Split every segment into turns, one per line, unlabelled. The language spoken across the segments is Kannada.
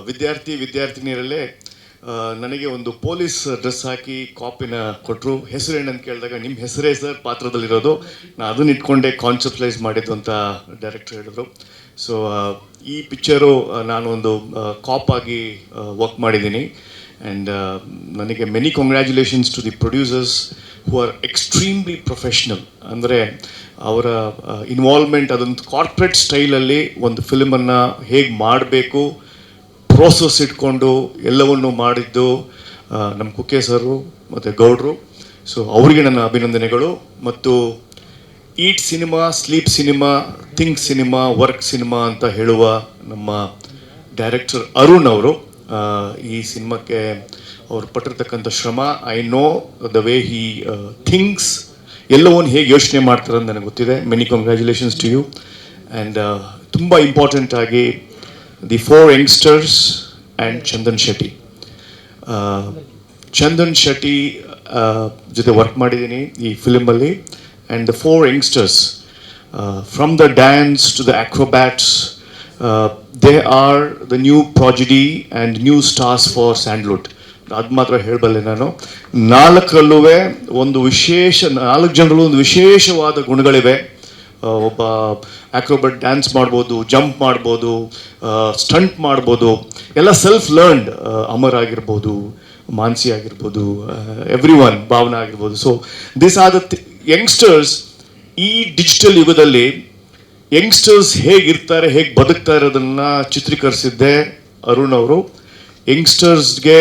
ವಿದ್ಯಾರ್ಥಿನಿಯರಲ್ಲೇ ನನಗೆ ಒಂದು ಪೊಲೀಸ್ ಡ್ರೆಸ್ ಹಾಕಿ ಕಾಪಿನ ಕೊಟ್ಟರು. ಹೆಸರೇನಂತ ಕೇಳಿದಾಗ ನಿಮ್ಮ ಹೆಸರೇ ಸರ್ ಪಾತ್ರದಲ್ಲಿರೋದು, ನಾನು ಅದನ್ನ ಇಟ್ಕೊಂಡೆ ಕಾನ್ಸೆಪ್ಟಲೈಸ್ ಮಾಡಿದ್ದು ಅಂತ ಡೈರೆಕ್ಟರ್ ಹೇಳಿದ್ರು. ಸೊ ಈ ಪಿಕ್ಚರು ನಾನು ಒಂದು ಕಾಪ್ ಆಗಿ ವರ್ಕ್ ಮಾಡಿದ್ದೀನಿ. ಆ್ಯಂಡ್ ನನಗೆ many congratulations to the producers who are extremely professional. ಅಂದರೆ ಅವರ ಇನ್ವಾಲ್ವ್ಮೆಂಟ್ ಅದೊಂದು ಕಾರ್ಪೊರೇಟ್ ಸ್ಟೈಲಲ್ಲಿ ಒಂದು ಫಿಲ್ಮನ್ನು ಹೇಗೆ ಮಾಡಬೇಕು ಪ್ರೋಸೆಸ್ ಇಟ್ಕೊಂಡು ಎಲ್ಲವನ್ನು ಮಾಡಿದ್ದು ನಮ್ಮ ಕುಕ್ಕೆ ಸರು ಮತ್ತು ಗೌಡ್ರು. ಸೊ ಅವರಿಗೆ ನನ್ನ ಅಭಿನಂದನೆಗಳು. ಮತ್ತು eat cinema, sleep cinema, think cinema, work cinema ಅಂತ ಹೇಳುವ ನಮ್ಮ ಡೈರೆಕ್ಟರ್ ಅರುಣ್ ಅವರು ಈ ಸಿನಿಮಾಕ್ಕೆ ಅವ್ರು ಪಟ್ಟಿರ್ತಕ್ಕಂಥ ಶ್ರಮ, I know the way he thinks, ಎಲ್ಲವನ್ನು ಹೇಗೆ ಯೋಚನೆ ಮಾಡ್ತಾರೆ ಅಂತ ನನಗೆ ಗೊತ್ತಿದೆ. Many congratulations to you. And ತುಂಬ ಇಂಪಾರ್ಟೆಂಟ್ ಆಗಿ the 4 youngsters and Chandan Shetty. Chandan Shetty ಜೊತೆ ವರ್ಕ್ ಮಾಡಿದ್ದೀನಿ ಈ ಫಿಲ್ಮಲ್ಲಿ. And the 4 youngsters, from the dance to the acrobats, they are the new prodigy and new stars for Sandalwood. ಅದು ಮಾತ್ರ ಹೇಳಬಲ್ಲೆ ನಾನು. 4ರಲ್ಲೂ ಒಂದು ವಿಶೇಷ, 4 ಜನರಲ್ಲೂ ಒಂದು ವಿಶೇಷವಾದ ಗುಣಗಳಿವೆ. ಒಬ್ಬ ಆಕ್ರೋಬಟ್ ಡ್ಯಾನ್ಸ್ ಮಾಡ್ಬೋದು, ಜಂಪ್ ಮಾಡ್ಬೋದು, ಸ್ಟಂಟ್ ಮಾಡ್ಬೋದು, ಎಲ್ಲ ಸೆಲ್ಫ್ ಲರ್ನ್ಡ್. ಅಮರ್ ಆಗಿರ್ಬೋದು, ಮಾನ್ಸಿ ಆಗಿರ್ಬೋದು, ಎವ್ರಿ ಒನ್, ಭಾವನಾ ಆಗಿರ್ಬೋದು. So this are the youngsters. ಈ ಡಿಜಿಟಲ್ ಯುಗದಲ್ಲಿ ಯಂಗ್ಸ್ಟರ್ಸ್ ಹೇಗಿರ್ತಾರೆ, ಹೇಗೆ ಬದುಕ್ತಾ ಇರೋದನ್ನು ಚಿತ್ರೀಕರಿಸಿದ್ದೆ ಅರುಣ್ ಅವರು. ಯಂಗ್ಸ್ಟರ್ಸ್ಗೆ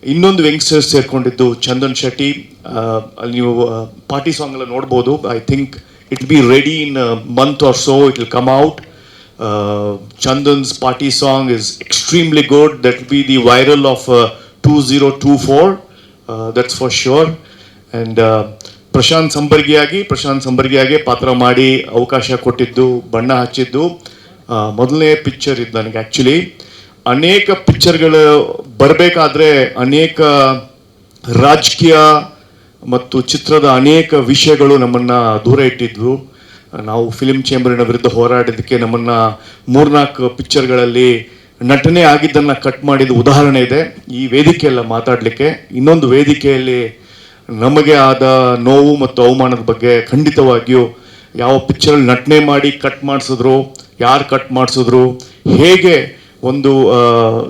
ಇನ್ನೊಂದು ಯಂಗ್ಸ್ಟರ್ಸ್ ಸೇರ್ಕೊಂಡಿದ್ದು ಚಂದನ್ ಶೆಟ್ಟಿ. ಅಲ್ಲಿ ನೀವು ಪಾರ್ಟಿ ಸಾಂಗ್ ಎಲ್ಲ ನೋಡ್ಬೋದು. I think it will be ready in a month or so. It will come out. Chandan's party song is extremely good. That will be the viral of 2024. That's for sure. And Prashant ಸಂಬರ್ಗಿಯಾಗಿ ಪಾತ್ರ ಮಾಡಿ ಅವಕಾಶ ಕೊಟ್ಟಿದ್ದು, ಬಣ್ಣ ಹಚ್ಚಿದ್ದು ಮೊದಲನೇ ಪಿಕ್ಚರ್ ಇದು ನನಗೆ. ಆ್ಯಕ್ಚುಲಿ ಅನೇಕ ಪಿಕ್ಚರ್ಗಳು ಬರಬೇಕಾದ್ರೆ ಅನೇಕ ರಾಜಕೀಯ ಮತ್ತು ಚಿತ್ರದ ಅನೇಕ ವಿಷಯಗಳು ನಮ್ಮನ್ನು ದೂರ ಇಟ್ಟಿದ್ವು. ನಾವು ಫಿಲ್ಮ್ ಚೇಂಬರಿನ ವಿರುದ್ಧ ಹೋರಾಡಿದ್ದಕ್ಕೆ ನಮ್ಮನ್ನು 3-4 ಪಿಕ್ಚರ್ಗಳಲ್ಲಿ ನಟನೆ ಆಗಿದ್ದನ್ನು ಕಟ್ ಮಾಡಿದ ಉದಾಹರಣೆ ಇದೆ ಈ ವೇದಿಕೆಯಲ್ಲ ಮಾತಾಡಲಿಕ್ಕೆ. ಇನ್ನೊಂದು ವೇದಿಕೆಯಲ್ಲಿ ನಮಗೆ ಆದ ನೋವು ಮತ್ತು ಅವಮಾನದ ಬಗ್ಗೆ ಖಂಡಿತವಾಗಿಯೂ ಯಾವ ಪಿಕ್ಚರಲ್ಲಿ ನಟನೆ ಮಾಡಿ ಕಟ್ ಮಾಡಿಸಿದ್ರು, ಯಾರು ಕಟ್ ಮಾಡಿಸಿದ್ರು, ಹೇಗೆ ಒಂದು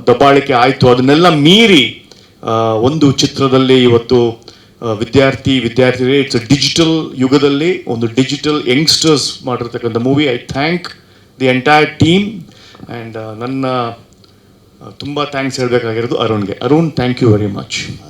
ದಬ್ಬಾಳಿಕೆ ಆಯಿತು, ಅದನ್ನೆಲ್ಲ ಮೀರಿ ಒಂದು ಚಿತ್ರದಲ್ಲಿ ಇವತ್ತು ವಿದ್ಯಾರ್ಥಿನಿಯರೇ, ಇಟ್ಸ್ ಅ ಡಿಜಿಟಲ್ ಯುಗದಲ್ಲಿ ಒಂದು ಡಿಜಿಟಲ್ ಯಂಗ್ಸ್ಟರ್ಸ್ ಮಾಡಿರ್ತಕ್ಕಂಥ movie. I thank the entire team. And ನನ್ನ ತುಂಬ ಥ್ಯಾಂಕ್ಸ್ ಹೇಳಬೇಕಾಗಿರೋದು ಅರುಣ್ಗೆ. Arun, thank you very much.